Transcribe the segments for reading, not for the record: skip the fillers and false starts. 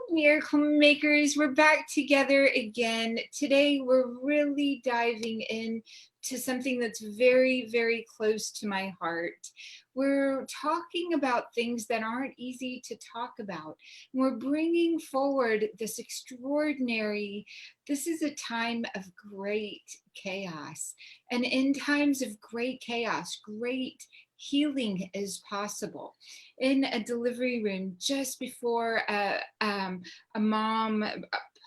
Miracle Makers, we're back together again. Today we're really diving in to something that's very, very close to my heart. We're talking about things that aren't easy to talk about. We're bringing forward this this is a time of great chaos. And in times of great chaos, great healing is possible. In a delivery room, just before a mom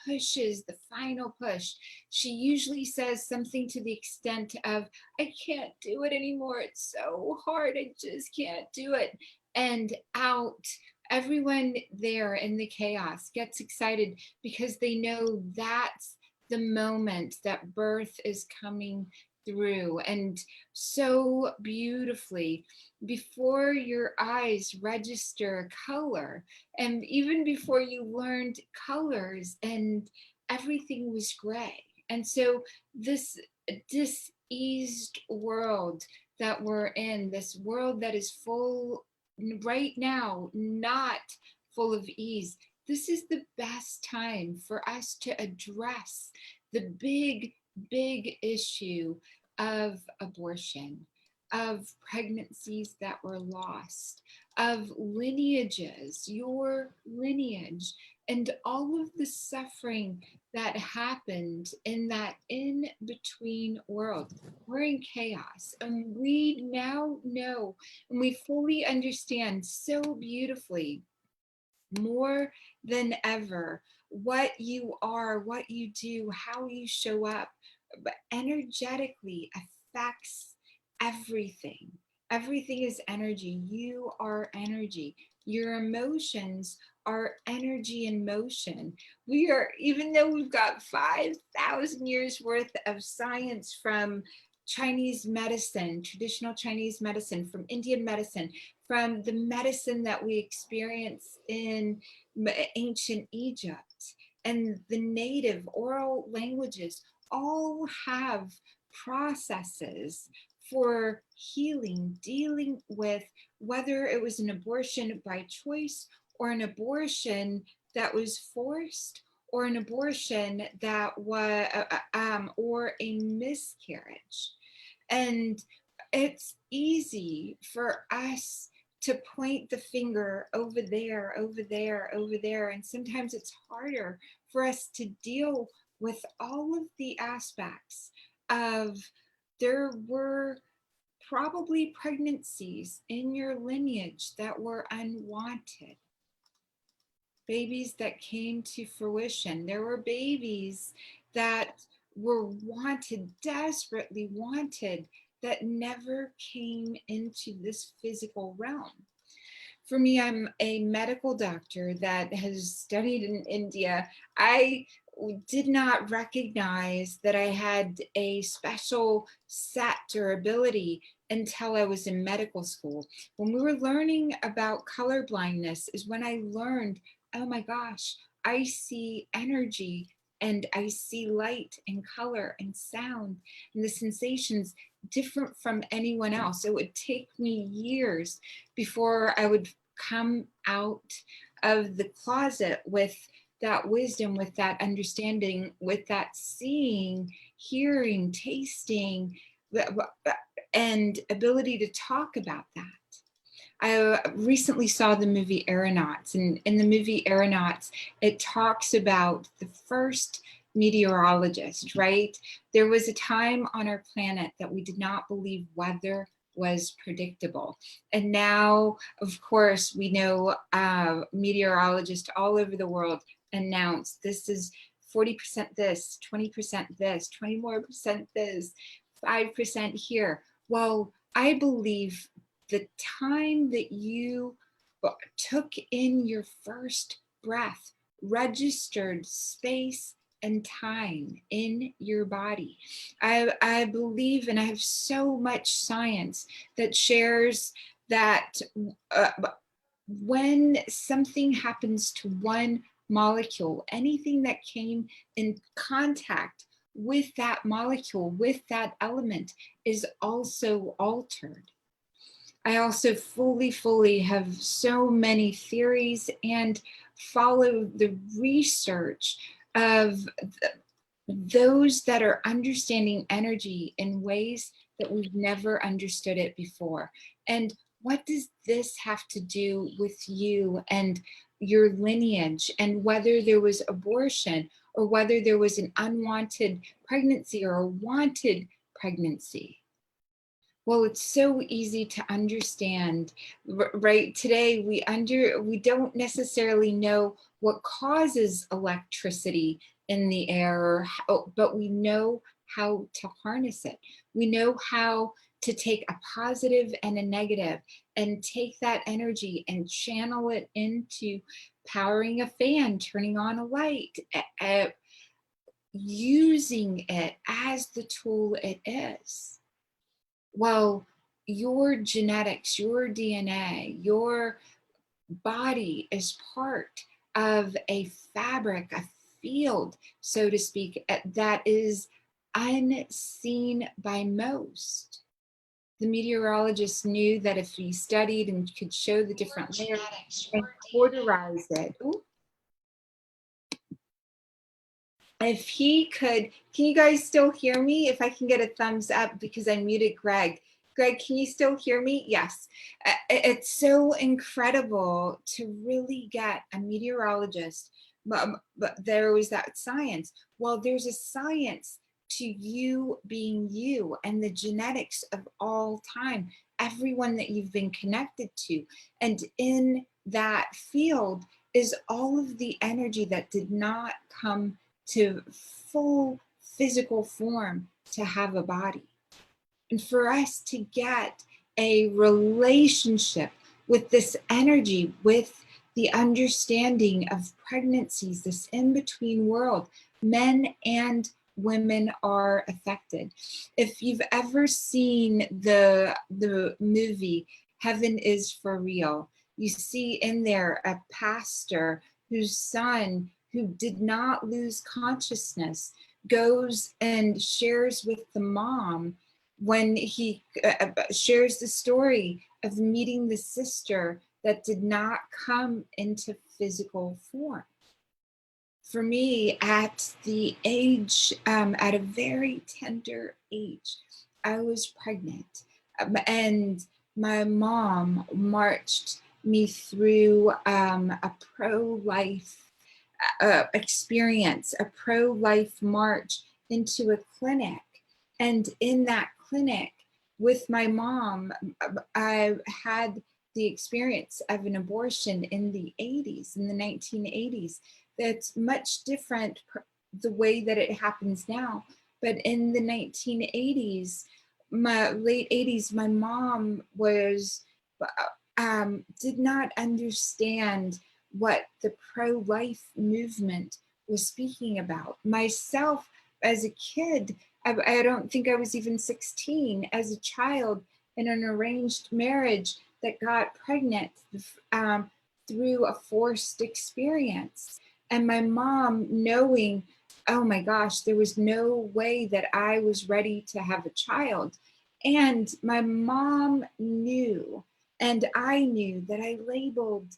pushes the final push, she usually says something to the extent of, I can't do it anymore. It's so hard. I just can't do it. And out, everyone there in the chaos gets excited because they know that's the moment that birth is coming through. And so beautifully, before your eyes register color, and even before you learned colors, and everything was gray. And so this diseased world that we're in, this world that is full right now, not full of ease, this is the best time for us to address the big issue of abortion, of pregnancies that were lost, of lineages, your lineage, and all of the suffering that happened in that in-between world. We're in chaos, and we now know, and we fully understand so beautifully, more than ever, what you are, what you do, how you show up, but energetically affects everything. Everything is energy. You are energy. Your emotions are energy in motion. We are, even though we've got 5,000 years worth of science from Chinese medicine, traditional Chinese medicine, from Indian medicine, from the medicine that we experience in ancient Egypt, and the native oral languages all have processes for healing, dealing with whether it was an abortion by choice or an abortion that was forced, or an abortion that was, or a miscarriage. And it's easy for us to point the finger over there, over there, over there. And sometimes it's harder for us to deal with all of the aspects of, there were probably pregnancies in your lineage that were unwanted. Babies that came to fruition. There were babies that were wanted, desperately wanted, that never came into this physical realm. For me, I'm a medical doctor that has studied in India. I did not recognize that I had a special set or ability until I was in medical school. When we were learning about color blindness is when I learned, oh my gosh, I see energy, and I see light and color and sound and the sensations different from anyone else. It would take me years before I would come out of the closet with that wisdom, with that understanding, with that seeing, hearing, tasting, and ability to talk about that. I recently saw the movie Aeronauts, and in the movie Aeronauts, it talks about the first meteorologist, right? There was a time on our planet that we did not believe weather was predictable. And now, of course, we know meteorologists all over the world announce this is 40% this, 20% this, 20 more percent this, 5% here. Well, I believe the time that you took in your first breath registered space and time in your body. I believe, and I have so much science that shares that when something happens to one molecule, anything that came in contact with that molecule, with that element, is also altered. I also fully have so many theories and follow the research of those that are understanding energy in ways that we've never understood it before. And what does this have to do with you and your lineage, and whether there was abortion or whether there was an unwanted pregnancy or a wanted pregnancy? Well, it's so easy to understand, right? Today, we don't necessarily know what causes electricity in the air, but we know how to harness it. We know how to take a positive and a negative and take that energy and channel it into powering a fan, turning on a light, using it as the tool it is. Well, your genetics, your DNA, your body is part of a fabric, a field, so to speak, that is unseen by most. The meteorologists knew that if he studied and could show the different layers and cauterize it, if he could, can you guys still hear me? If I can get a thumbs up, because I muted Greg. Greg, can you still hear me? Yes. It's so incredible to really get a meteorologist, but there was that science. Well, there's a science to you being you and the genetics of all time, everyone that you've been connected to. And in that field is all of the energy that did not come to full physical form to have a body. And for us to get a relationship with this energy, with the understanding of pregnancies, this in-between world, men and women are affected. If you've ever seen the movie Heaven is for Real, you see in there a pastor whose son, who did not lose consciousness, goes and shares with the mom when he shares the story of meeting the sister that did not come into physical form. For me, at the age, at a very tender age, I was pregnant, and my mom marched me through a pro-life experience, a pro-life march into a clinic. And in that clinic with my mom, I had the experience of an abortion in the 80s, in the 1980s. That's much different the way that it happens now. But in the 1980s, my late 80s, my mom was did not understand what the pro-life movement was speaking about. Myself, as a kid, I don't think I was even 16, as a child in an arranged marriage that got pregnant through a forced experience. And my mom knowing, oh my gosh, there was no way that I was ready to have a child. And my mom knew, and I knew, that I labeled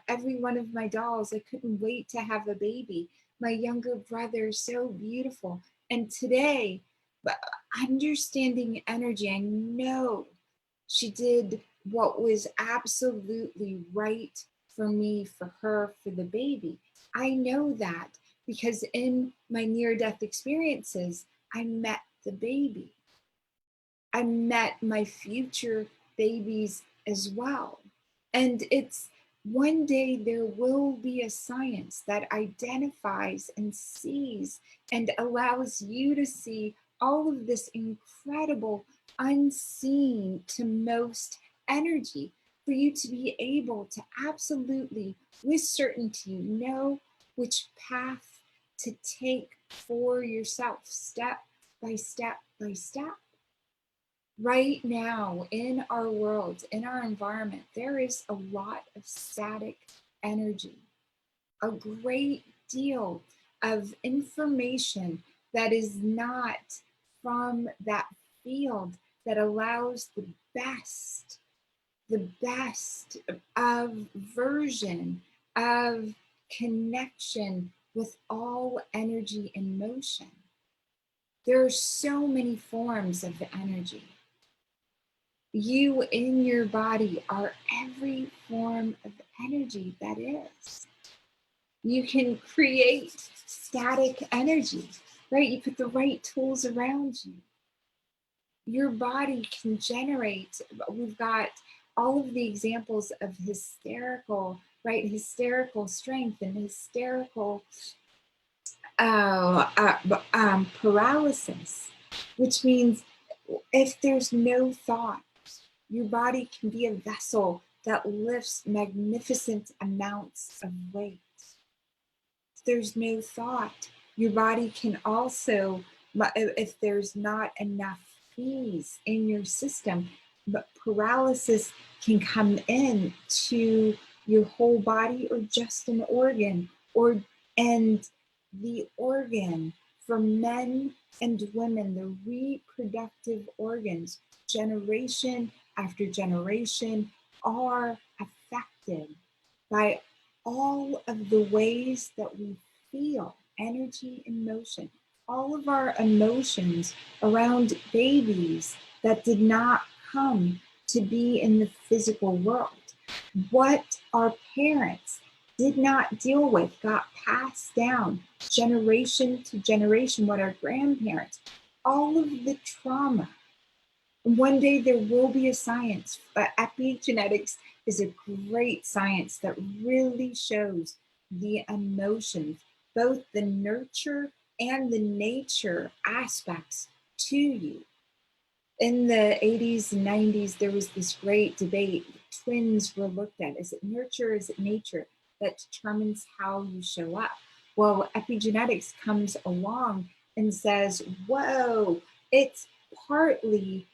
every one of my dolls. I couldn't wait to have a baby. My younger brother, so beautiful. And today, understanding energy, I know she did what was absolutely right for me, for her, for the baby. I know that because in my near-death experiences, I met the baby. I met my future babies as well. And it's one day there will be a science that identifies and sees and allows you to see all of this incredible, unseen to most energy, for you to be able to absolutely, with certainty, know which path to take for yourself, step by step by step. Right now, in our world, in our environment, there is a lot of static energy, a great deal of information that is not from that field that allows the best of version of connection with all energy and motion. There are so many forms of the energy. You in your body are every form of energy that is. You can create static energy, right? You put the right tools around you. Your body can generate, we've got all of the examples of hysterical, right? Hysterical strength and hysterical paralysis, which means if there's no thought, your body can be a vessel that lifts magnificent amounts of weight. If there's no thought, your body can also, if there's not enough fees in your system, but paralysis can come in to your whole body or just an organ, and the organ for men and women, the reproductive organs, generation after generation, are affected by all of the ways that we feel energy and motion. All of our emotions around babies that did not come to be in the physical world. What our parents did not deal with got passed down generation to generation, what our grandparents, all of the trauma. One day there will be a science, epigenetics is a great science that really shows the emotions, both the nurture and the nature aspects to you. In the 80s and 90s, there was this great debate. Twins were looked at. Is it nurture? Is it nature that determines how you show up? Well, epigenetics comes along and says, whoa, it's partly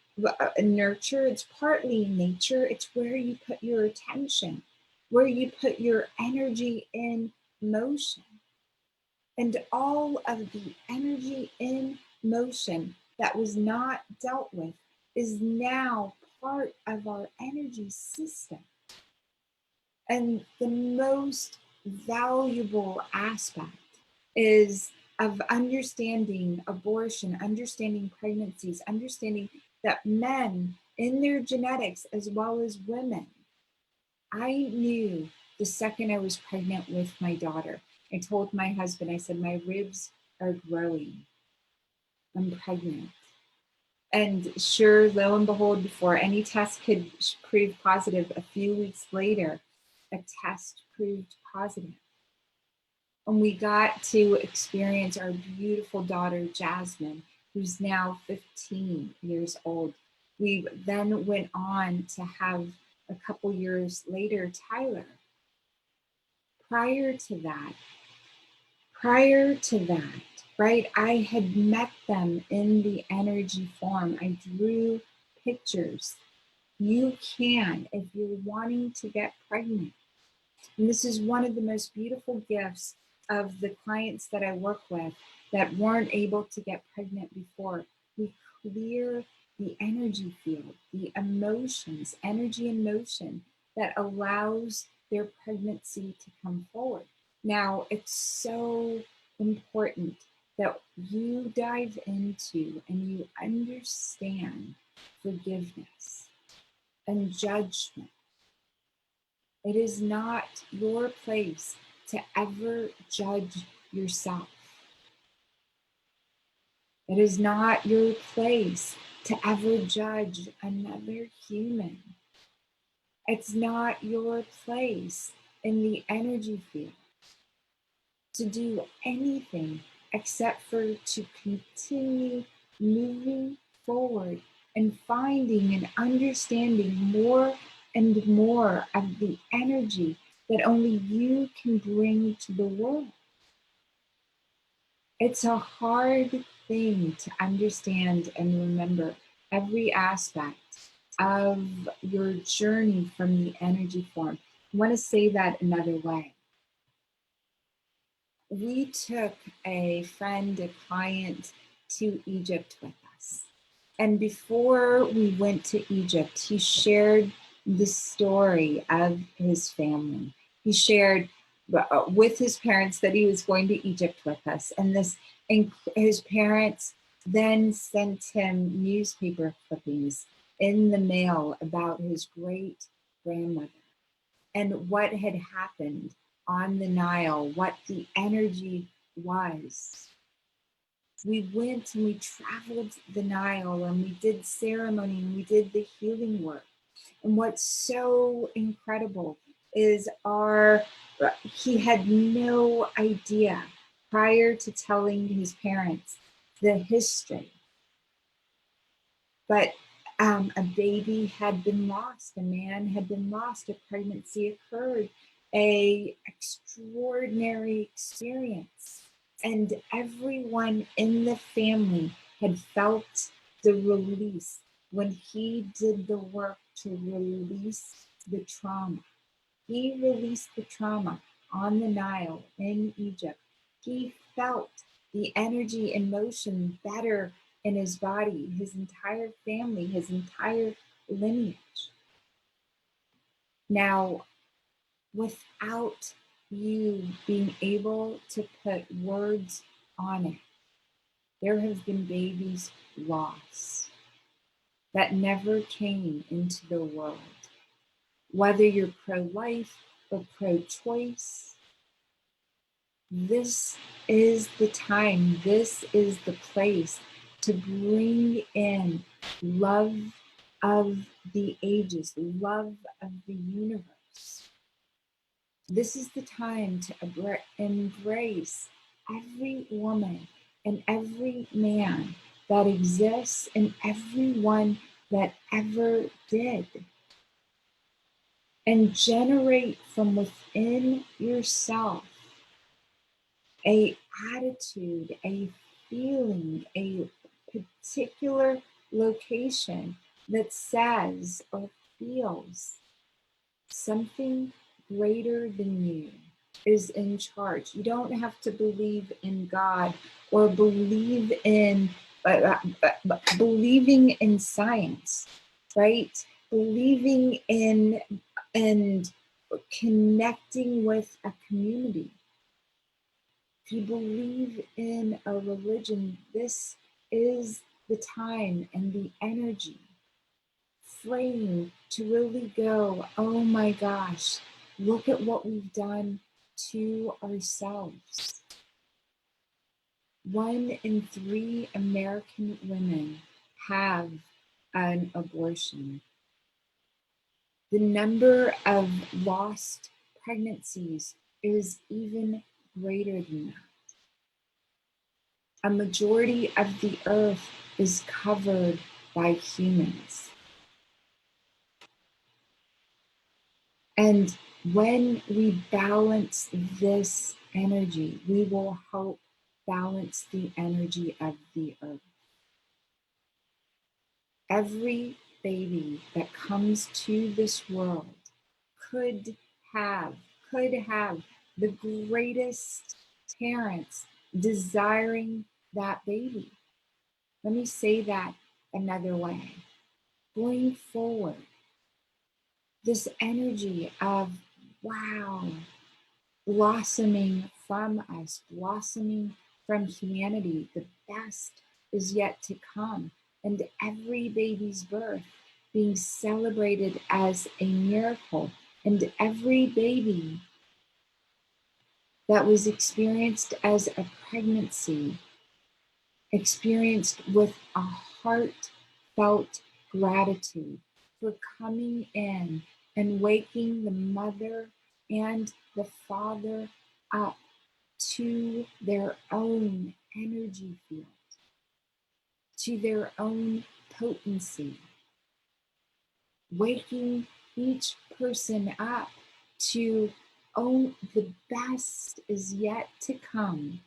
nurture, it's partly nature, it's where you put your attention, where you put your energy in motion. And all of the energy in motion that was not dealt with is now part of our energy system. And the most valuable aspect is of understanding abortion, understanding pregnancies, understanding that men in their genetics as well as women. I knew the second I was pregnant with my daughter, I told my husband, I said, my ribs are growing. I'm pregnant. And sure, lo and behold, before any test could prove positive, a few weeks later, a test proved positive. And we got to experience our beautiful daughter, Jasmine, who's now 15 years old. We then went on to have a couple years later, Tyler. Prior to that, right, I had met them in the energy form. I drew pictures. You can, if you're wanting to get pregnant. And this is one of the most beautiful gifts of the clients that I work with that weren't able to get pregnant before. We clear the energy field, the emotions, energy and motion that allows their pregnancy to come forward. Now, it's so important that you dive into and you understand forgiveness and judgment. It is not your place to ever judge yourself. It is not your place to ever judge another human. It's not your place in the energy field to do anything except for to continue moving forward and finding and understanding more and more of the energy that only you can bring to the world. It's a hard thing to understand and remember every aspect of your journey from the energy form. I want to say that another way. We took a friend, a client to Egypt with us. And before we went to Egypt, he shared the story of his family. He shared with his parents that he was going to Egypt with us. And his parents then sent him newspaper clippings in the mail about his great grandmother and what had happened on the Nile, what the energy was. We went and we traveled the Nile and we did ceremony and we did the healing work. And what's so incredible is he had no idea prior to telling his parents the history. But a baby had been lost, a man had been lost, a pregnancy occurred, a extraordinary experience. And everyone in the family had felt the release when he did the work to release the trauma. He released the trauma on the Nile in Egypt. He felt the energy and motion better in his body, his entire family, his entire lineage. Now, without you being able to put words on it, there have been babies lost that never came into the world. Whether you're pro-life or pro-choice, this is the time, this is the place to bring in love of the ages, love of the universe. This is the time to embrace every woman and every man that exists and everyone that ever did. And generate from within yourself an attitude, a feeling, a particular location that says or feels something greater than you is in charge. You don't have to believe in God or believe in believing in science, right? Believing in and connecting with a community. If you believe in a religion, this is the time and the energy frame to really go, oh my gosh, look at what we've done to ourselves. 1 in 3 American women have an abortion. The number of lost pregnancies is even greater than that. A majority of the earth is covered by humans. And when we balance this energy, we will help balance the energy of the earth. Every baby that comes to this world could have the greatest parents desiring that baby. Let me say that another way. Going forward, this energy of, wow, blossoming from us, blossoming from humanity, the best is yet to come. And every baby's birth being celebrated as a miracle. And every baby that was experienced as a pregnancy, experienced with a heartfelt gratitude for coming in and waking the mother and the father up to their own energy field, to their own potency, waking each person up to, oh, the best is yet to come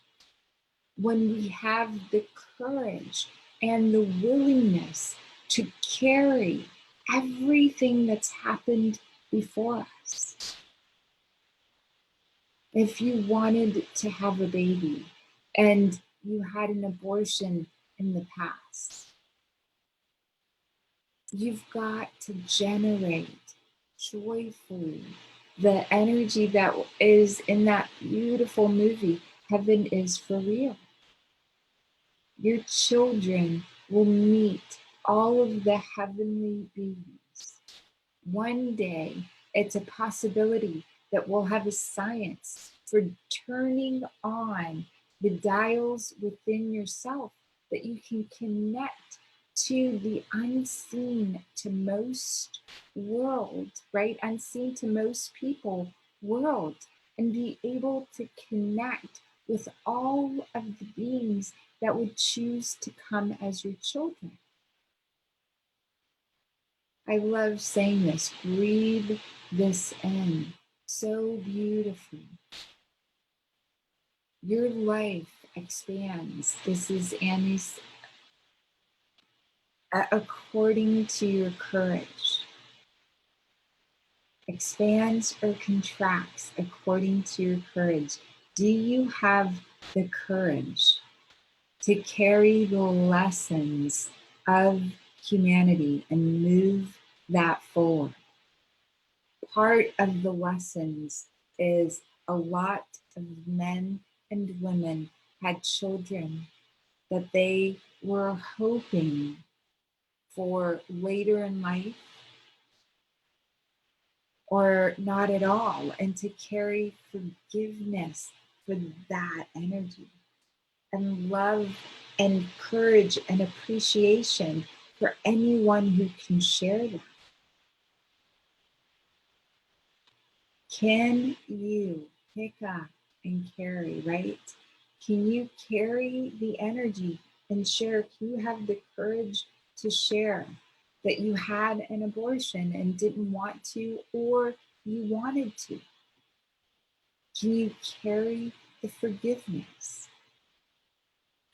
when we have the courage and the willingness to carry everything that's happened before us. If you wanted to have a baby and you had an abortion in the past, you've got to generate joyfully the energy that is in that beautiful movie, Heaven is for Real. Your children will meet all of the heavenly beings. One day, it's a possibility that we'll have a science for turning on the dials within yourself that you can connect to the unseen to most world, right? Unseen to most people world, and be able to connect with all of the beings that would choose to come as your children. I love saying this, breathe this in so beautifully. Your life expands. This is Annie's, according to your courage. Expands or contracts according to your courage. Do you have the courage to carry the lessons of humanity and move that forward? Part of the lessons is a lot of men and women had children that they were hoping for later in life or not at all, and to carry forgiveness for that energy and love and courage and appreciation for anyone who can share that. Can you pick up and carry, right? Can you carry the energy and share? Can you have the courage to share that you had an abortion and didn't want to, or you wanted to? Can you carry the forgiveness?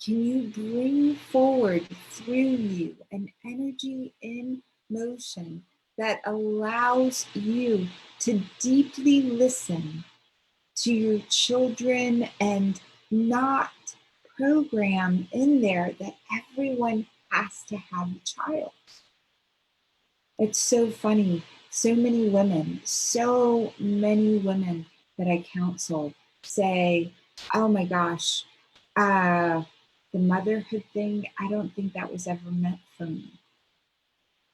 Can you bring forward through you an energy in motion that allows you to deeply listen to your children and not program in there that everyone has to have a child? It's so funny. So many women that I counsel say, oh my gosh, the motherhood thing, I don't think that was ever meant for me.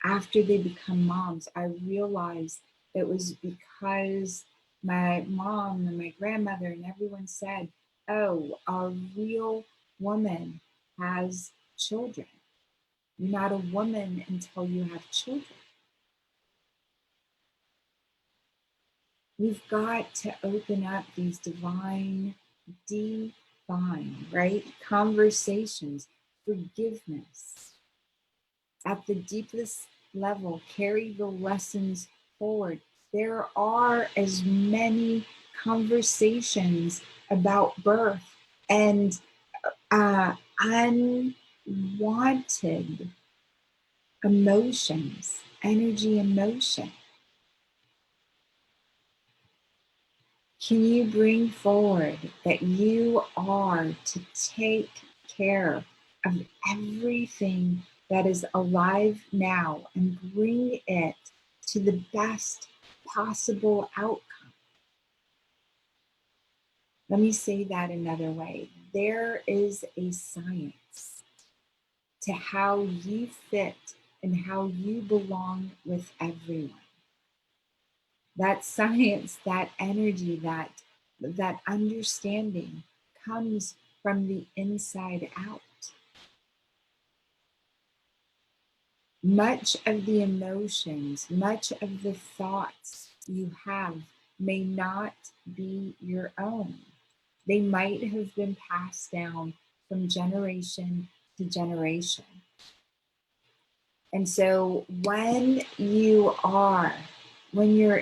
After they become moms, I realized it was because my mom and my grandmother and everyone said, oh, a real woman has children. You're not a woman until you have children. We've got to open up these divine, right? Conversations, forgiveness. At the deepest level, carry the lessons forward. There are as many conversations about birth and unwanted emotions, energy emotion. Can you bring forward that you are to take care of everything that is alive now and bring it to the best possible outcome? Let me say that another way. There is a science to how you fit and how you belong with everyone. That science, that energy, that understanding comes from the inside out. Much of the emotions, much of the thoughts you have may not be your own. They might have been passed down from generation to generation. And so when you're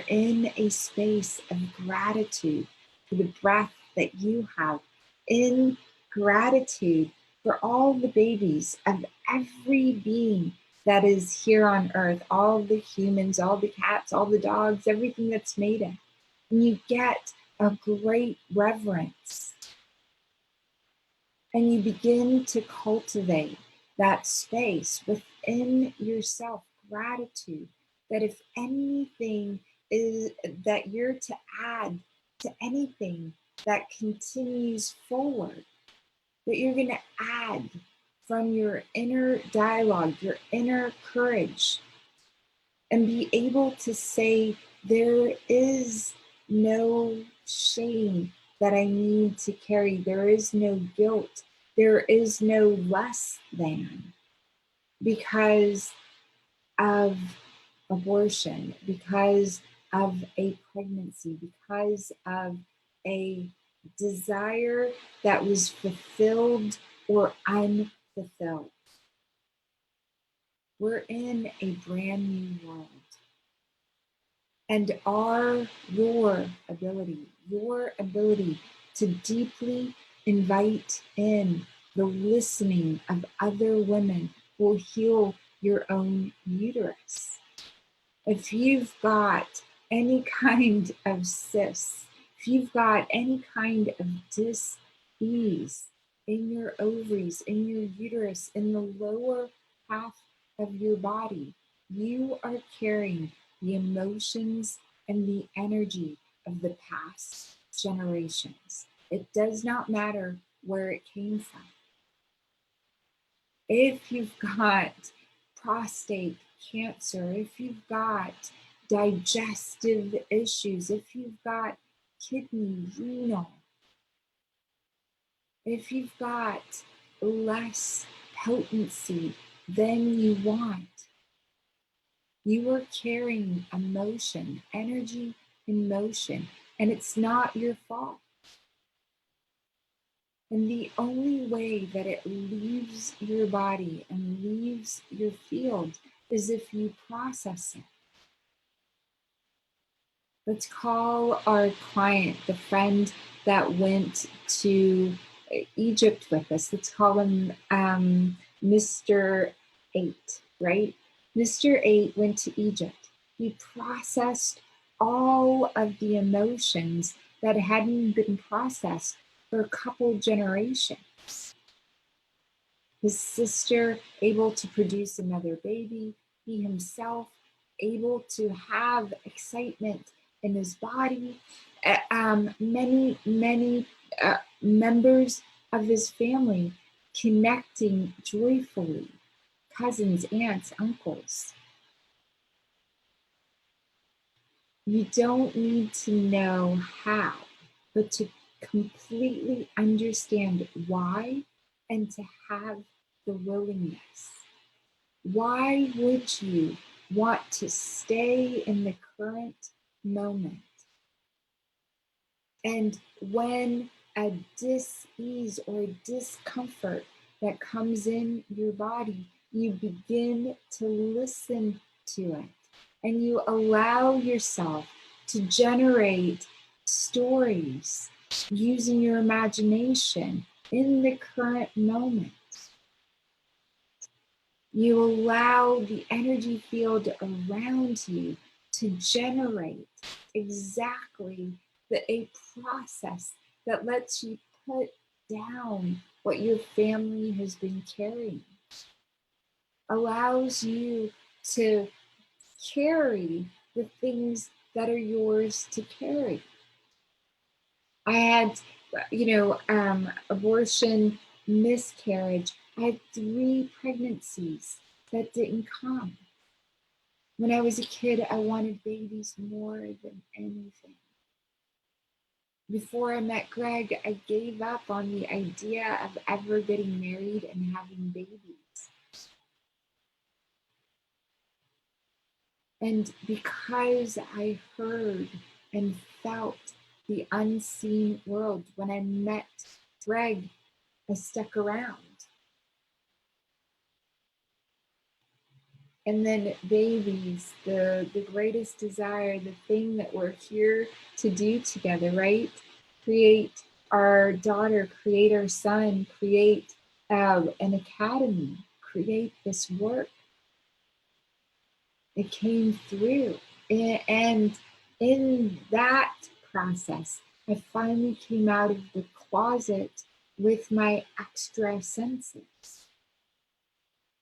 in a space of gratitude for the breath that you have, in gratitude for all the babies of every being that is here on earth, all the humans, all the cats, all the dogs, everything that's made it, and you get a great reverence. And you begin to cultivate that space within yourself, gratitude, that if anything is that you're to add to anything that continues forward, that you're going to add from your inner dialogue, your inner courage, and be able to say, there is no shame that I need to carry. There is no guilt. There is no less than because of abortion, because of a pregnancy, because of a desire that was fulfilled or unfulfilled. We're in a brand new world. And your ability to deeply invite in the listening of other women will heal your own uterus. If you've got any kind of cysts, if you've got any kind of dis-ease in your ovaries, in your uterus, in the lower half of your body, you are carrying the emotions and the energy of the past generations. It does not matter where it came from. If you've got prostate cancer, if you've got digestive issues, if you've got kidney, renal, if you've got less potency than you want, you are carrying emotion, energy in motion, and it's not your fault. And the only way that it leaves your body and leaves your field is if you process it. Let's call our client, the friend that went to Egypt with us. Let's call him Mr. 8, right? Mr. 8 went to Egypt. He processed all of the emotions that hadn't been processed for a couple generations. His sister able to produce another baby, he himself able to have excitement in his body, many members of his family connecting joyfully, cousins, aunts, uncles. You don't need to know how, but to completely understand why and to have the willingness. Why would you want to stay in the current moment? And when a dis-ease or discomfort that comes in your body, you begin to listen to it and you allow yourself to generate stories using your imagination in the current moment. You allow the energy field around you to generate exactly a process that lets you put down what your family has been carrying. Allows you to carry the things that are yours to carry. I had, abortion, miscarriage. I had 3 pregnancies that didn't come. When I was a kid, I wanted babies more than anything. Before I met Greg, I gave up on the idea of ever getting married and having babies. And because I heard and felt the unseen world, when I met Greg, I stuck around. And then babies, the greatest desire, the thing that we're here to do together, right? Create our daughter, create our son, create an academy, create this work. It came through. And in that process, I finally came out of the closet with my extra senses.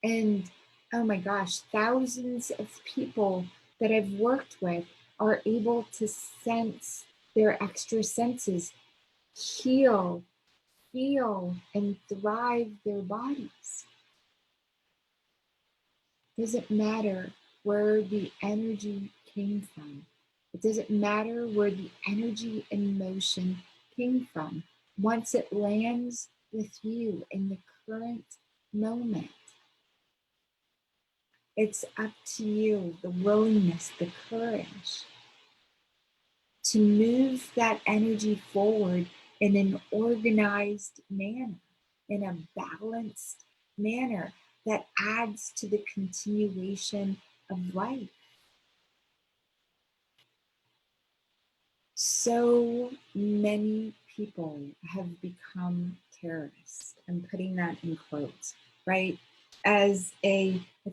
And oh my gosh, thousands of people that I've worked with are able to sense their extra senses, heal, feel, and thrive their bodies. It doesn't matter where the energy came from. It doesn't matter where the energy and motion came from. Once it lands with you in the current moment, it's up to you, the willingness, the courage to move that energy forward in an organized manner, in a balanced manner that adds to the continuation of life. So many people have become terrorists. I'm putting that in quotes, right? I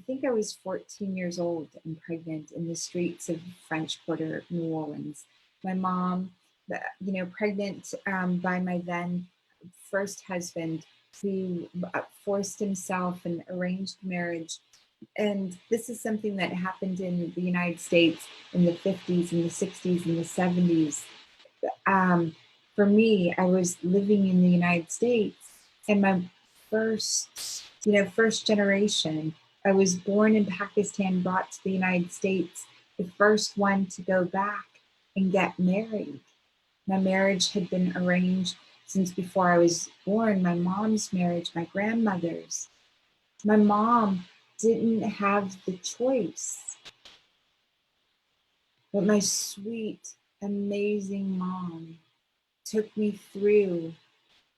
think I was 14 years old and pregnant in the streets of French Quarter, New Orleans. My mom, pregnant by my then first husband, who forced himself an arranged marriage. And this is something that happened in the United States in the 50s and the 60s and the 70s. For me, I was living in the United States, and my first generation, I was born in Pakistan, brought to the United States, the first one to go back and get married. My marriage had been arranged since before I was born. My mom's marriage, my grandmother's. My mom didn't have the choice, but my sweet, amazing mom took me through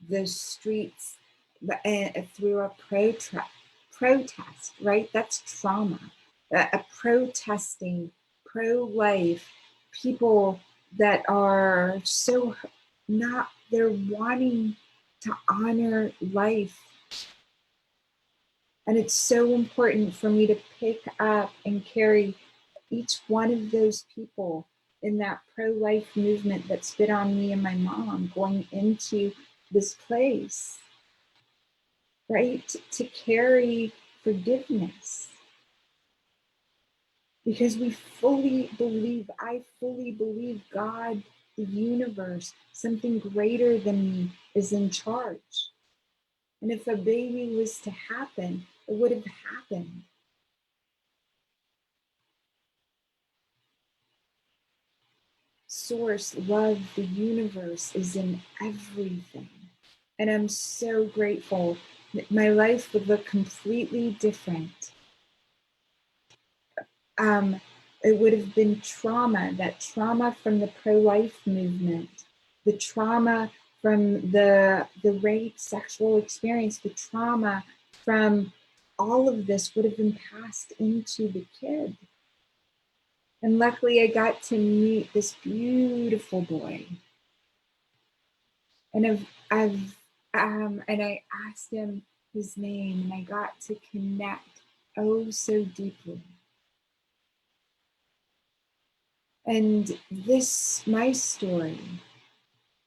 the streets through a protest, right? That's trauma. A protesting, pro-life people that are so not, they're wanting to honor life. And it's so important for me to pick up and carry each one of those people in that pro-life movement that spit on me and my mom going into this place, right? To carry forgiveness. Because I fully believe God, the universe, something greater than me is in charge. And if a baby was to happen, it would have happened. Source, love, the universe is in everything. And I'm so grateful that my life would look completely different. It would have been trauma, that trauma from the pro-life movement, the trauma from the rape, sexual experience, the trauma from all of this would have been passed into the kid. And luckily I got to meet this beautiful boy. And I asked him his name, and I got to connect oh so deeply. And this, my story,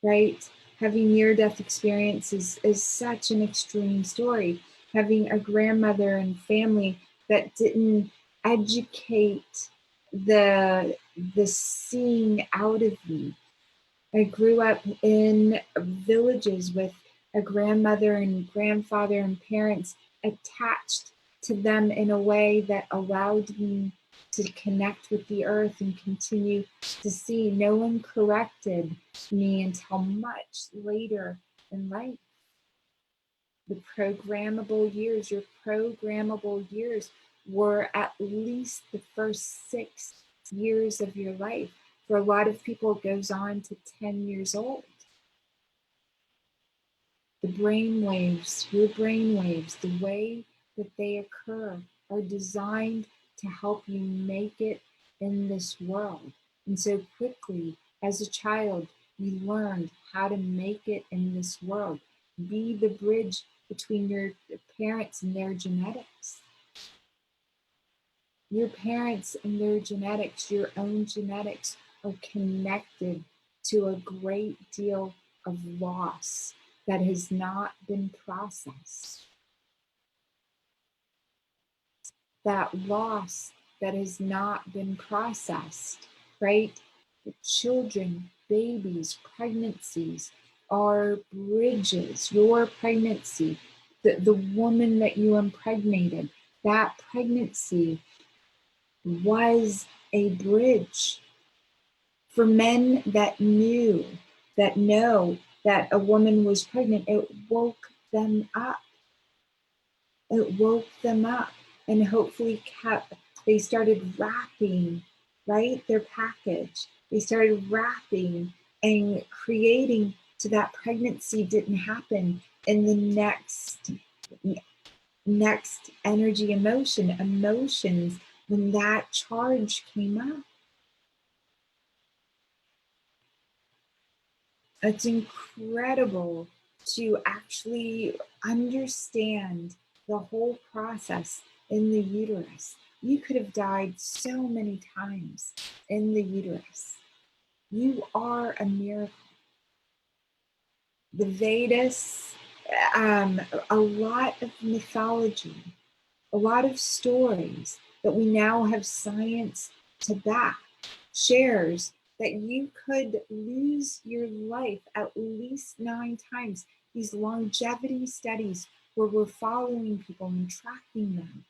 right? Having near-death experiences is such an extreme story. Having a grandmother and family that didn't educate the seeing out of me. I grew up in villages with a grandmother and grandfather and parents attached to them in a way that allowed me to connect with the earth and continue to see. No one corrected me until much later in life. The programmable years, your programmable years were at least the first 6 years of your life. For a lot of people, it goes on to 10 years old. The brain waves, your brain waves, the way that they occur are designed to help you make it in this world. And so quickly, as a child, you learned how to make it in this world. Be the bridge between your parents and their genetics. Your parents and their genetics, your own genetics, are connected to a great deal of loss that has not been processed. That loss that has not been processed right? The children, babies, pregnancies are bridges. Your pregnancy, the woman that you impregnated, that pregnancy was a bridge for men that know that a woman was pregnant. It woke them up. It woke them up, and hopefully they started wrapping, right, their package. They started wrapping and creating so that pregnancy didn't happen in the next energy emotions when that charge came up. It's incredible to actually understand the whole process in the uterus. You could have died so many times in the uterus. You are a miracle. The Vedas, a lot of mythology, a lot of stories that we now have science to back, shares that you could lose your life at least 9 times. These longevity studies where we're following people and tracking them.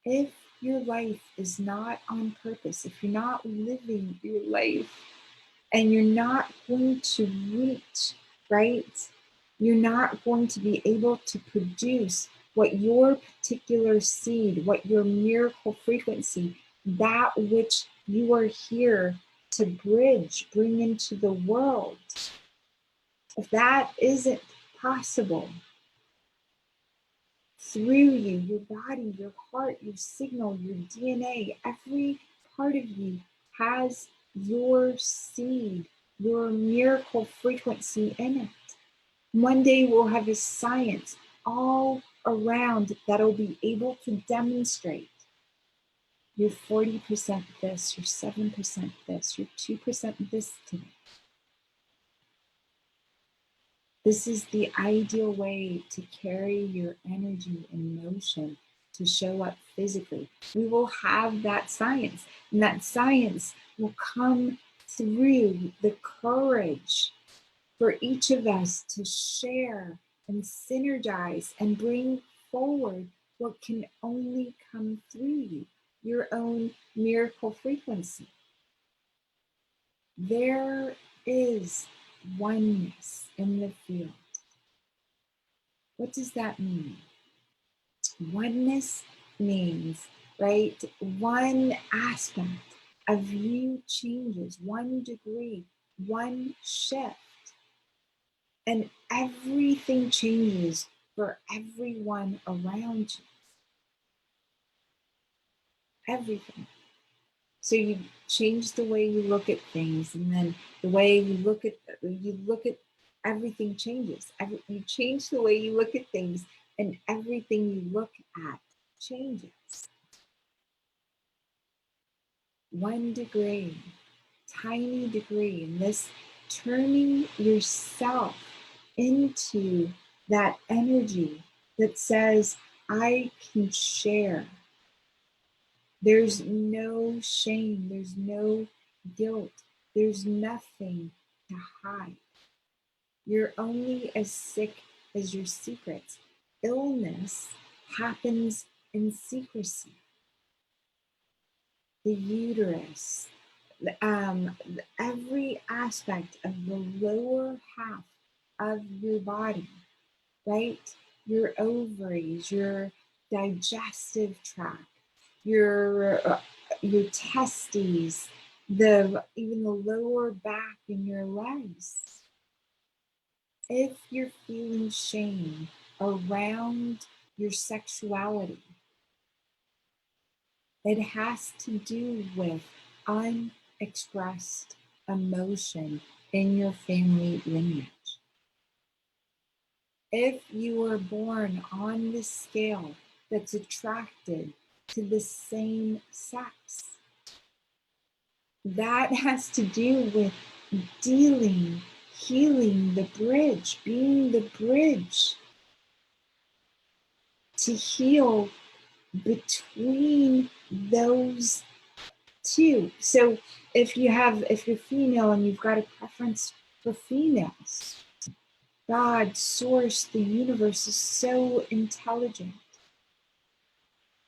If your life is not on purpose, if you're not living your life and you're not going to reach, right? You're not going to be able to produce what your particular seed, what your miracle frequency, that which you are here to bring into the world. If that isn't possible through you, your body, your heart, your signal, your DNA, every part of you has your seed, your miracle frequency in it. One day we'll have a science all around that'll be able to demonstrate you're 40% this, you're 7% this, you're 2% this today. This is the ideal way to carry your energy and motion to show up physically. We will have that science, and that science will come through the courage for each of us to share and synergize and bring forward what can only come through you, your own miracle frequency. There is oneness in the field. What does that mean? Oneness means, right, one aspect of you changes, 1 degree, one shift, and everything changes for everyone around you. Everything. So you change the way you look at things, and then the way you look at everything changes. You change the way you look at things, and everything you look at changes. 1 degree, tiny degree, and this turning yourself into that energy that says, I can share. There's no shame, there's no guilt, there's nothing to hide. You're only as sick as your secrets. Illness happens in secrecy. The uterus, every aspect of the lower half of your body, right? Your ovaries, your digestive tract, your testes, even the lower back and your legs. If you're feeling shame around your sexuality, it has to do with unexpressed emotion in your family lineage. If you were born on the scale that's attracted to the same sex, that has to do with healing the bridge, being the bridge to heal between those Two. So if you're female and you've got a preference for females, God, source, the universe is so intelligent.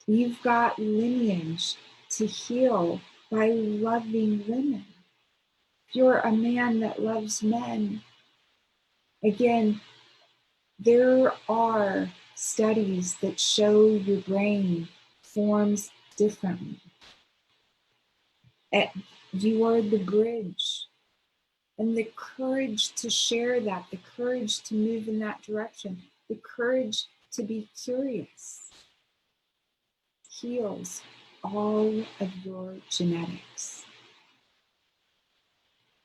You've got lineage to heal by loving women. If you're a man that loves men, again, there are studies that show your brain forms differently. You are the bridge. And the courage to share that, the courage to move in that direction, the courage to be curious heals all of your genetics.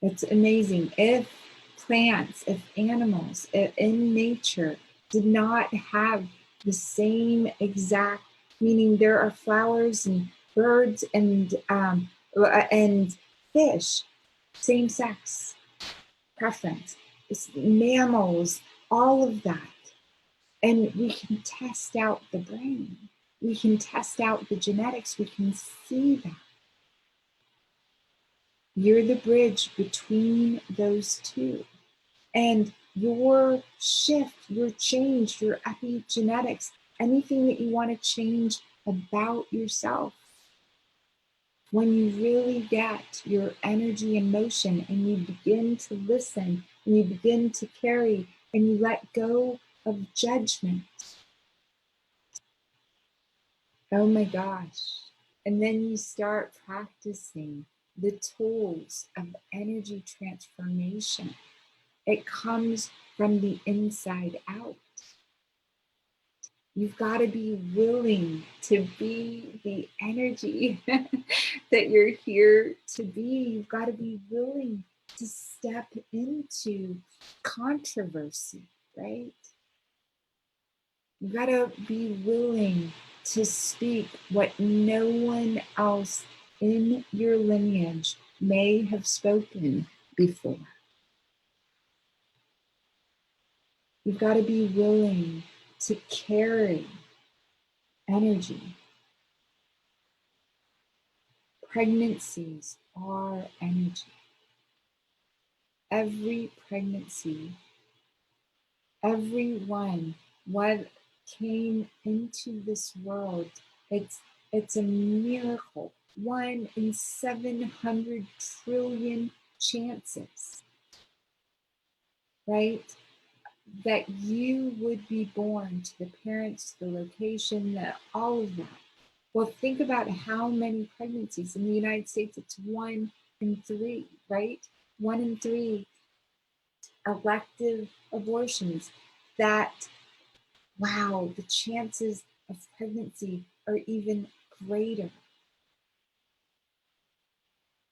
It's amazing. If plants, if animals in nature did not have the same exact, meaning there are flowers and birds and fish, same sex preference, mammals, all of that. And we can test out the brain. We can test out the genetics. We can see that. You're the bridge between those two. And your shift, your change, your epigenetics, anything that you want to change about yourself, when you really get your energy in motion and you begin to listen and you begin to carry and you let go of judgment. Oh my gosh. And then you start practicing the tools of energy transformation. It comes from the inside out. You've got to be willing to be the energy that you're here to be. You've got to be willing to step into controversy, right? You've got to be willing to speak what no one else in your lineage may have spoken before. You've got to be willing to carry energy. Pregnancies are energy. Every pregnancy, everyone, what came into this world, it's a miracle. 1 in 700 trillion chances, right? That you would be born, to the parents, the location, all of that. Well, think about how many pregnancies in the United States. It's 1 in 3, right? 1 in 3 elective abortions. That, wow, the chances of pregnancy are even greater.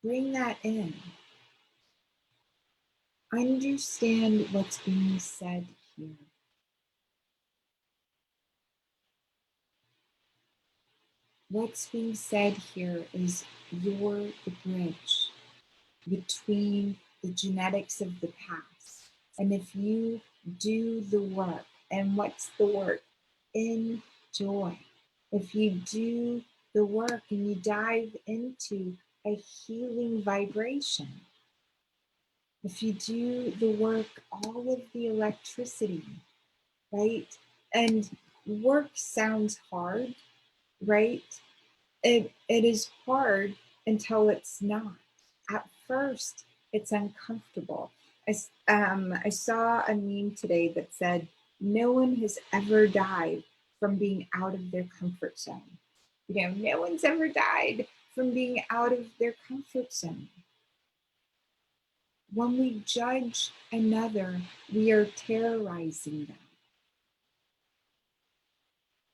Bring that in. Understand what's being said here. What's being said here is you're the bridge between the genetics of the past. And if you do the work, and what's the work? Enjoy. If you do the work and you dive into a healing vibration, if you do the work, all of the electricity, right? And work sounds hard, right? It is hard until it's not. At first, it's uncomfortable. I saw a meme today that said, no one has ever died from being out of their comfort zone. You know, no one's ever died from being out of their comfort zone. When we judge another, we are terrorizing them.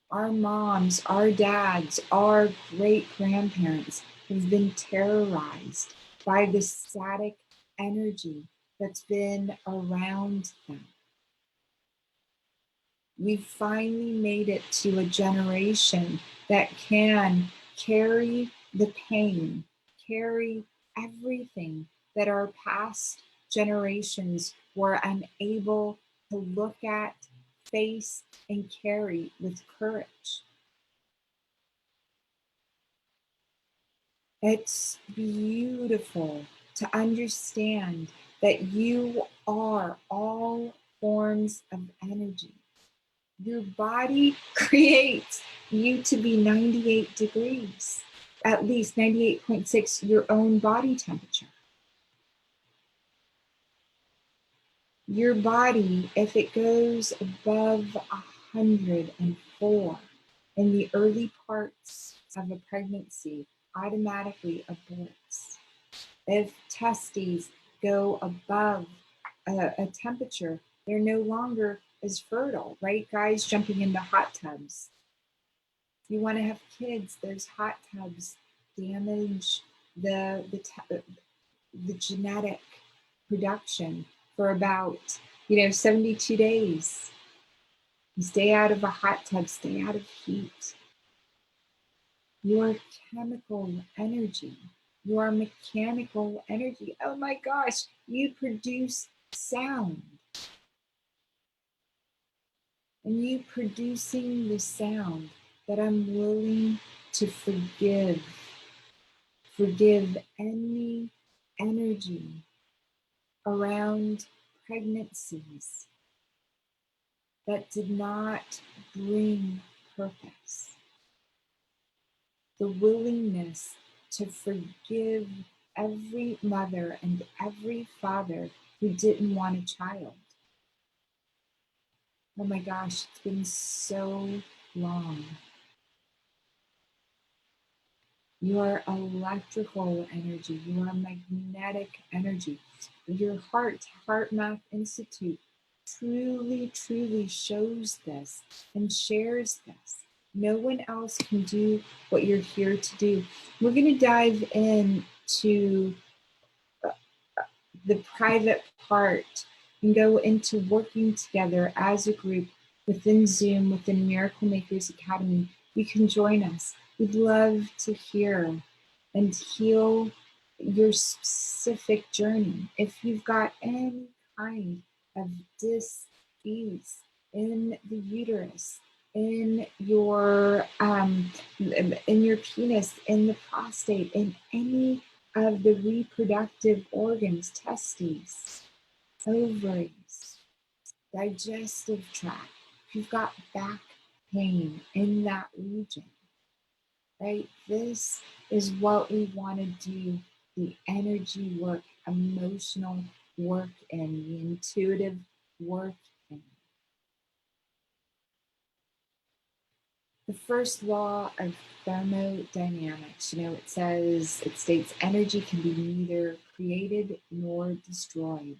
Our moms, our dads, our great grandparents have been terrorized by the static energy that's been around them. We've finally made it to a generation that can carry the pain, carry everything that our past generations were unable to look at, face, and carry with courage. It's beautiful to understand that you are all forms of energy. Your body creates you to be 98 degrees, at least 98.6, your own body temperature. Your body, if it goes above 104 in the early parts of a pregnancy, automatically aborts. If testes go above a temperature, they're no longer as fertile, right? Guys jumping into hot tubs. If you want to have kids, those hot tubs damage the genetic production for about 72 days. Stay out of a hot tub, stay out of heat. Your chemical energy, your mechanical energy. Oh my gosh, you produce sound. And you producing the sound that I'm willing to forgive any energy around pregnancies that did not bring purpose. The willingness to forgive every mother and every father who didn't want a child. Oh my gosh, it's been so long. Your electrical energy, your magnetic energy, your Heart Math Institute truly shows this and shares this. No one else can do what you're here to do. We're going to dive into the private part and go into working together as a group within Zoom, within Miracle Makers Academy. You can join us. We'd love to hear and heal your specific journey. If you've got any kind of dis-ease in the uterus, in your penis, in the prostate, in any of the reproductive organs, testes, ovaries, digestive tract, if you've got back pain in that region, right? This is what we want to do, the energy work, emotional work, and the intuitive work in. The first law of thermodynamics, it states energy can be neither created nor destroyed.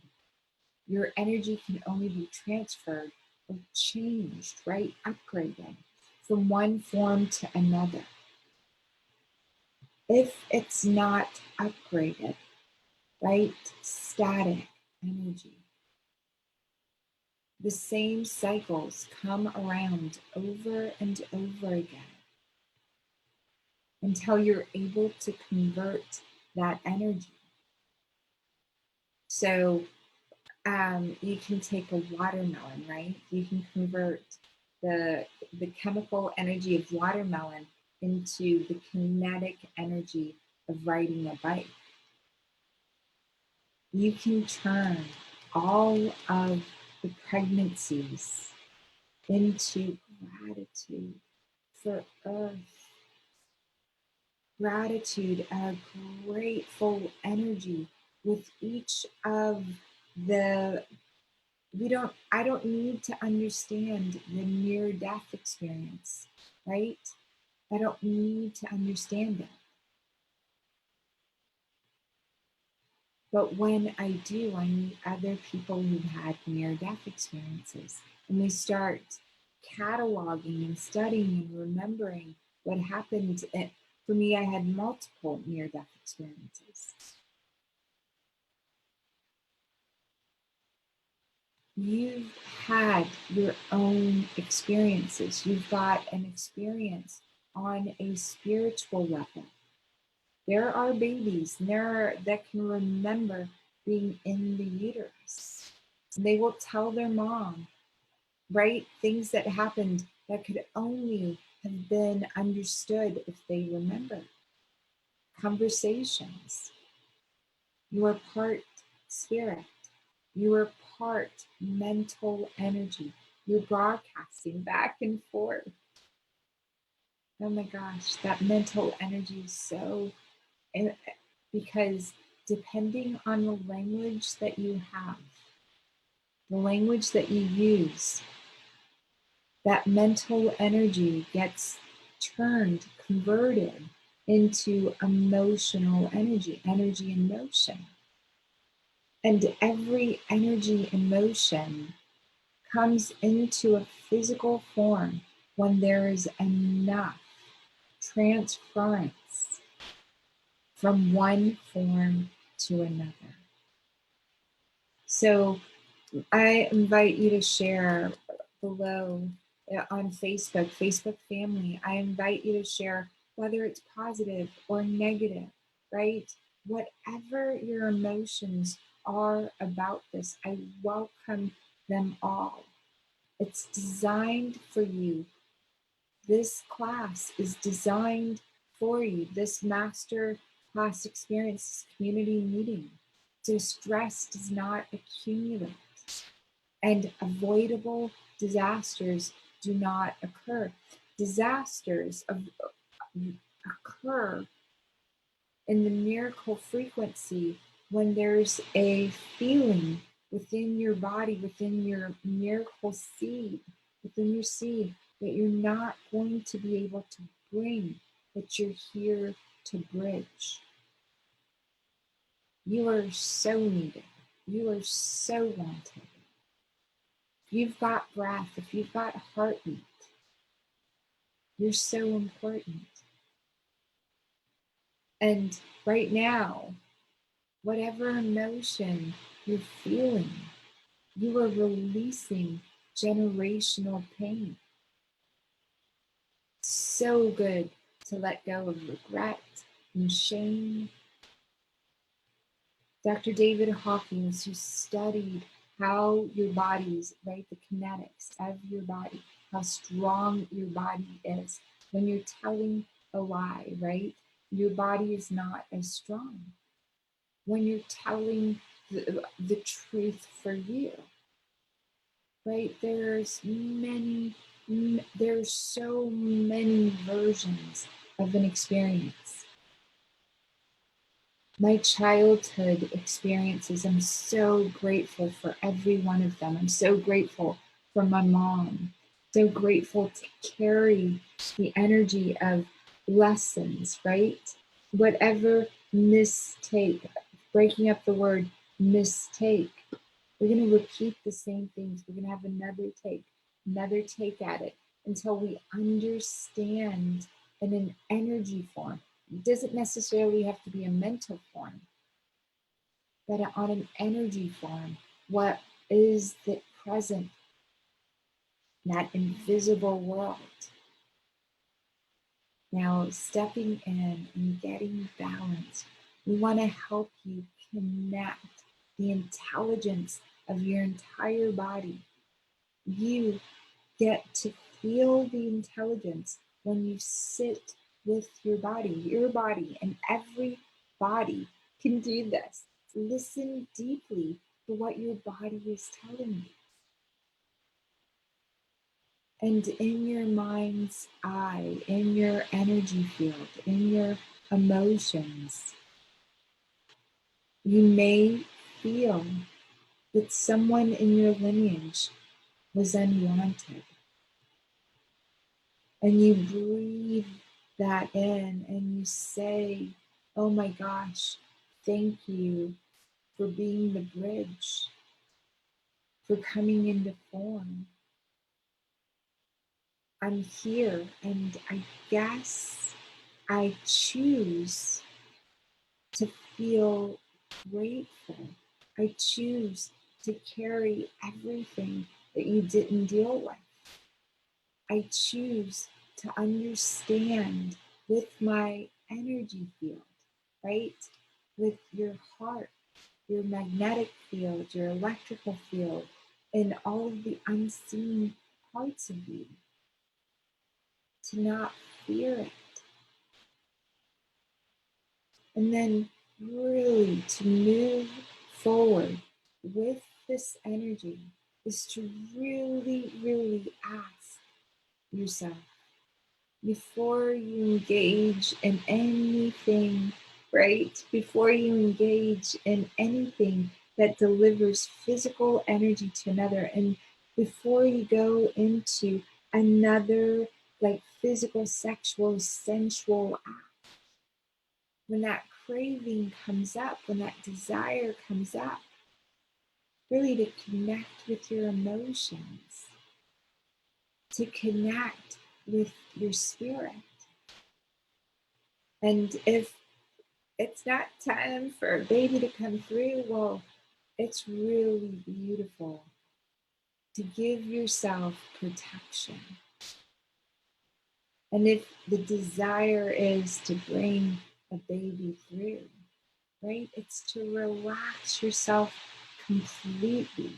Your energy can only be transferred or changed, right? Upgraded from one form to another. If it's not upgraded, right? Static energy. The same cycles come around over and over again until you're able to convert that energy. So you can take a watermelon, right? You can convert the chemical energy of watermelon into the kinetic energy of riding a bike. You can turn all of the pregnancies into gratitude for Earth. Gratitude, a grateful energy with each of the I don't need to understand the near death experience, right? I don't need to understand it. But when I do, I meet other people who've had near death experiences, and we start cataloging and studying and remembering what happened. For me, I had multiple near death experiences. You've had your own experiences. You've got an experience on a spiritual level. There are babies that can remember being in the uterus. They will tell their mom, right, things that happened that could only have been understood if they remember. conversations. You are part spirit. You are part mental energy. You're broadcasting back and forth. Oh my gosh, that mental energy is so, because depending on the language that you have, the language that you use, that mental energy gets turned, converted into emotional energy, energy and motion. And every energy and motion comes into a physical form when there is enough transference from one form to another. So I invite you to share below on Facebook family. I invite you to share whether it's positive or negative, right? Whatever your emotions are about this, I welcome them all. It's designed for you. This class is designed for you. This master class experience community meeting. So stress does not accumulate and avoidable disasters do not occur. Disasters occur in the miracle frequency when there's a feeling within your body, within your miracle seed, within your seed that you're not going to be able to bring, but you're here to bridge. You are so needed. You are so wanted. If you've got breath, if you've got heartbeat, you're so important. And right now, whatever emotion you're feeling, you are releasing generational pain. So good to let go of regret and shame. Dr. David Hawkins, who studied how your body's, right, the kinetics of your body, how strong your body is. When you're telling a lie, right, your body is not as strong. When you're telling the truth for you, right, there's so many versions of an experience. My childhood experiences, I'm so grateful for every one of them. I'm so grateful for my mom, so grateful to carry the energy of lessons, right? Whatever mistake, breaking up the word mistake, we're going to repeat the same things. We're going to have another take at it until we understand in an energy form. It doesn't necessarily have to be a mental form, but on an energy form, what is the present, that invisible world? Now, stepping in and getting balanced, we want to help you connect the intelligence of your entire body. You get to feel the intelligence when you sit with your body, and every body can do this. Listen deeply to what your body is telling you. And in your mind's eye, in your energy field, in your emotions, you may feel that someone in your lineage was unwanted. And you breathe that in and you say, oh my gosh, thank you for being the bridge, for coming into form. I'm here, and I guess I choose to feel grateful. I choose to carry everything that you didn't deal with. I choose to understand with my energy field, right? With your heart, your magnetic field, your electrical field, and all of the unseen parts of you, to not fear it, And then really to move forward with this energy is to really, really ask yourself before you engage in anything, right? Before you engage in anything that delivers physical energy to another, and before you go into another like physical, sexual, sensual act, when that craving comes up, when that desire comes up, really to connect with your emotions, to connect with your spirit. And if it's not time for a baby to come through, well, it's really beautiful to give yourself protection. And if the desire is to bring a baby through, right, it's to relax yourself completely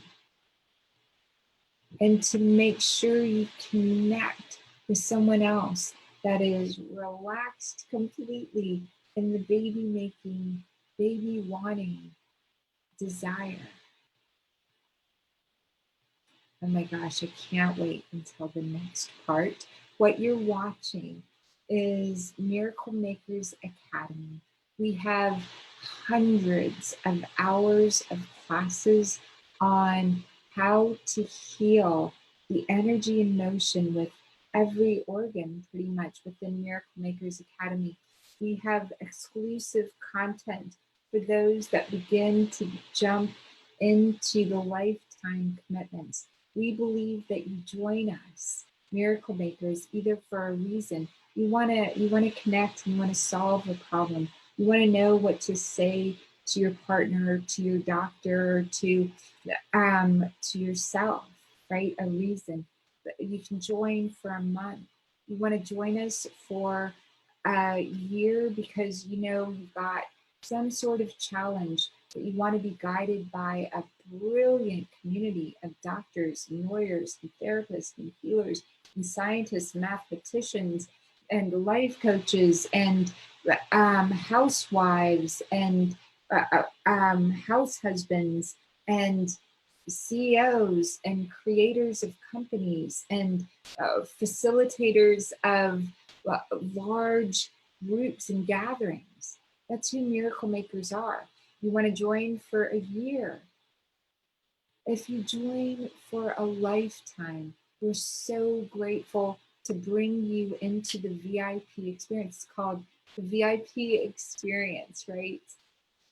and to make sure you connect with someone else that is relaxed completely in the baby making, baby wanting desire. Oh my gosh, I can't wait until the next part. What you're watching is Miracle Makers Academy. We have hundreds of hours of classes on how to heal the energy and motion with every organ, pretty much, within Miracle Makers Academy. We have exclusive content for those that begin to jump into the lifetime commitments. We believe that you join us, miracle makers, either for a reason. You want to connect, you want to solve a problem. You want to know what to say to your partner, to your doctor, to yourself, right? A reason. You can join for a month. You want to join us for a year because you know you've got some sort of challenge, but you want to be guided by a brilliant community of doctors and lawyers and therapists and healers and scientists, mathematicians, and life coaches and housewives and house husbands and CEOs and creators of companies and facilitators of large groups and gatherings. That's who miracle makers are. You want to join for a year. If you join for a lifetime, we're so grateful to bring you into the VIP experience. It's called the VIP experience, right?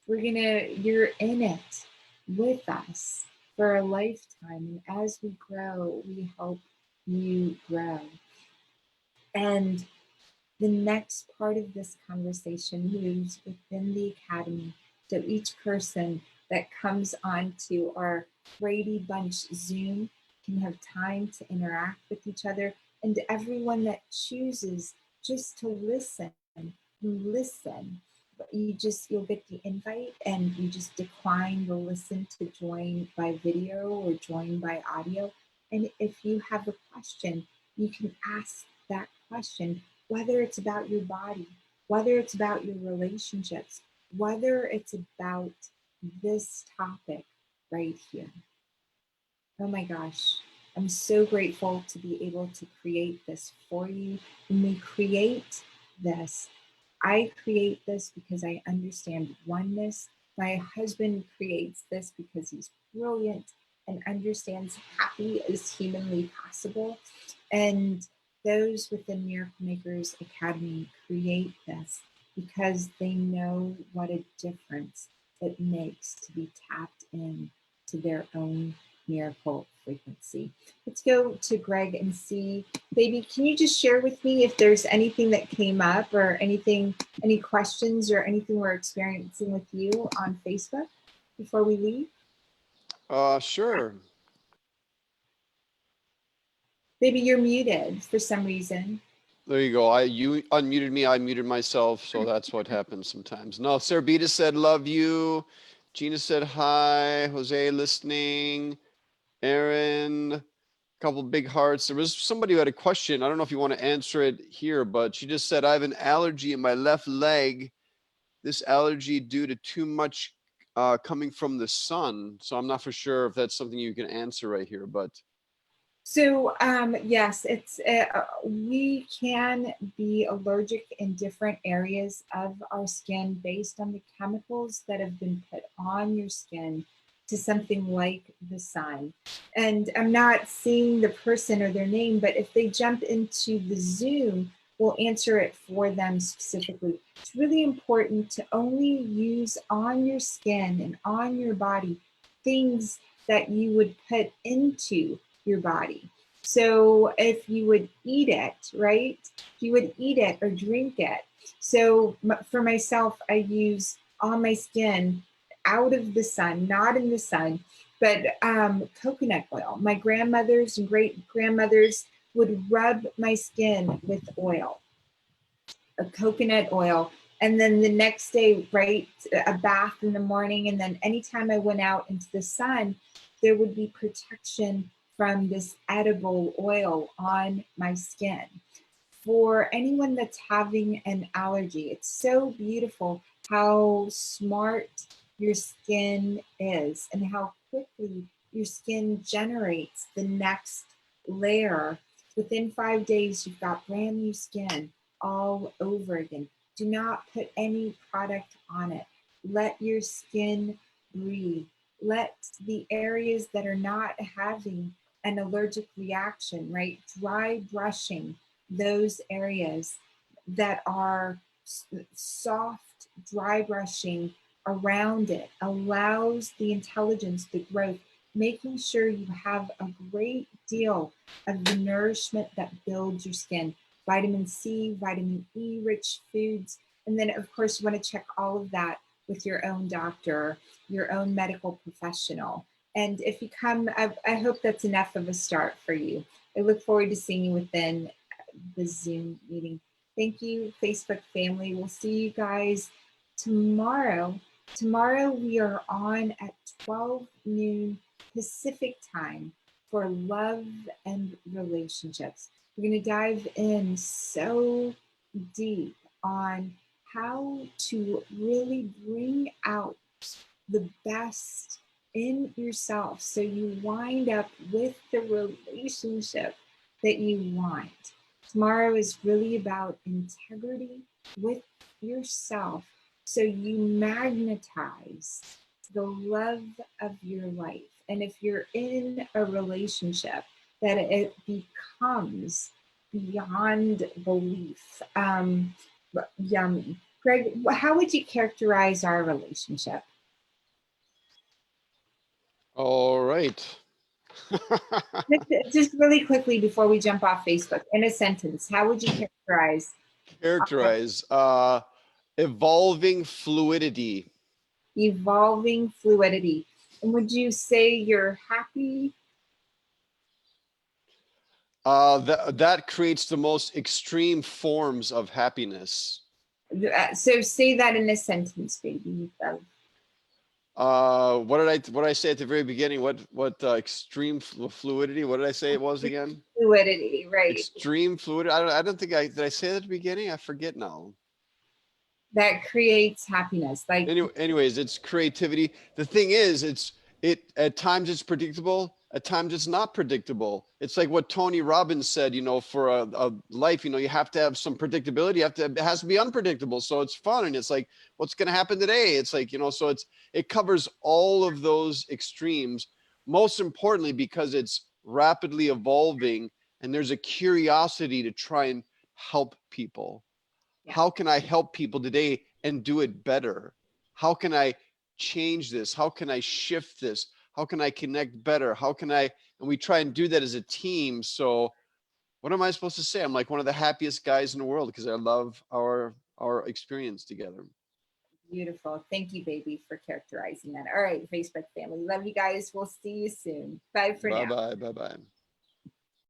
You're in it with us for a lifetime. And as we grow, we help you grow. And the next part of this conversation moves within the Academy. So each person that comes onto our Brady Bunch Zoom can have time to interact with each other, and everyone that chooses just to listen, but you'll get the invite and you just decline the listen to join by video or join by audio. And if you have a question, you can ask that question, whether it's about your body, whether it's about your relationships, whether it's about this topic right here. Oh my gosh, I'm so grateful to be able to create this for you. When we create this, I create this because I understand oneness. My husband creates this because he's brilliant and understands happy as humanly possible. And those within Miracle Makers Academy create this because they know what a difference it makes to be tapped in to their own miracle frequency. Let's go to Greg and see, baby, can you just share with me if there's anything that came up or anything, any questions or anything we're experiencing with you on Facebook before we leave? Sure. Baby, you're muted for some reason. There you go. You unmuted me. I muted myself. So that's what happens sometimes. No, Sarbita said, love you. Gina said, hi. Jose listening. Aaron, a couple big hearts. There was somebody who had a question. I don't know if you want to answer it here, but she just said, I have an allergy in my left leg this allergy due to too much coming from the sun. So I'm not for sure if that's something you can answer right here, but. So yes, we can be allergic in different areas of our skin based on the chemicals that have been put on your skin to something like the sun. And I'm not seeing the person or their name, but if they jump into the Zoom, we'll answer it for them specifically. It's really important to only use on your skin and on your body things that you would put into your body. So if you would eat it, right? If you would eat it or drink it. So for myself, I use on my skin out of the sun, not in the sun, but coconut oil. My grandmothers and great grandmothers would rub my skin with oil, a coconut oil. And then the next day, right, a bath in the morning. And then anytime I went out into the sun, there would be protection from this edible oil on my skin. For anyone that's having an allergy, it's so beautiful how smart your skin is and how quickly your skin generates the next layer. Within 5 days, you've got brand new skin all over again. Do not put any product on it. Let your skin breathe. Let the areas that are not having an allergic reaction, right? Dry brushing those areas that are soft, dry brushing around it allows the intelligence, the growth, making sure you have a great deal of the nourishment that builds your skin. Vitamin C, vitamin E rich foods. And then, of course, you want to check all of that with your own doctor, your own medical professional. And if you come, I hope that's enough of a start for you. I look forward to seeing you within the Zoom meeting. Thank you, Facebook family. We'll see you guys tomorrow. Tomorrow we are on at 12 noon Pacific time for love and relationships. We're going to dive in so deep on how to really bring out the best in yourself so you wind up with the relationship that you want. Tomorrow is really about integrity with yourself so you magnetize the love of your life. And if you're in a relationship, that it becomes beyond belief. Yummy. Greg, how would you characterize our relationship? All right. Just really quickly before we jump off Facebook, in a sentence, how would you characterize Evolving fluidity. evolving fluidity? And would you say you're happy? That creates the most extreme forms of happiness. So say that in a sentence, baby. What did I say at the very beginning? What extreme fluidity? What did I say it was again? Fluidity, right? Extreme fluidity. I don't think did I say that at the beginning? I forget now. That creates happiness. Like anyways, it's creativity. The thing is, it at times it's predictable, at times it's not predictable. It's like what Tony Robbins said, for a life, you have to have some predictability. It has to be unpredictable. So it's fun. And it's like, what's going to happen today? It's like, so it covers all of those extremes, most importantly, because it's rapidly evolving and there's a curiosity to try and help people. Yeah. How can I help people today and do it better? How can I change this? How can I shift this? How can I connect better? And we try and do that as a team. So what am I supposed to say? I'm like one of the happiest guys in the world because I love our experience together. Beautiful. Thank you, baby, for characterizing that. All right, Facebook family. Love you guys. We'll see you soon. Bye for now. Bye-bye. Bye-bye.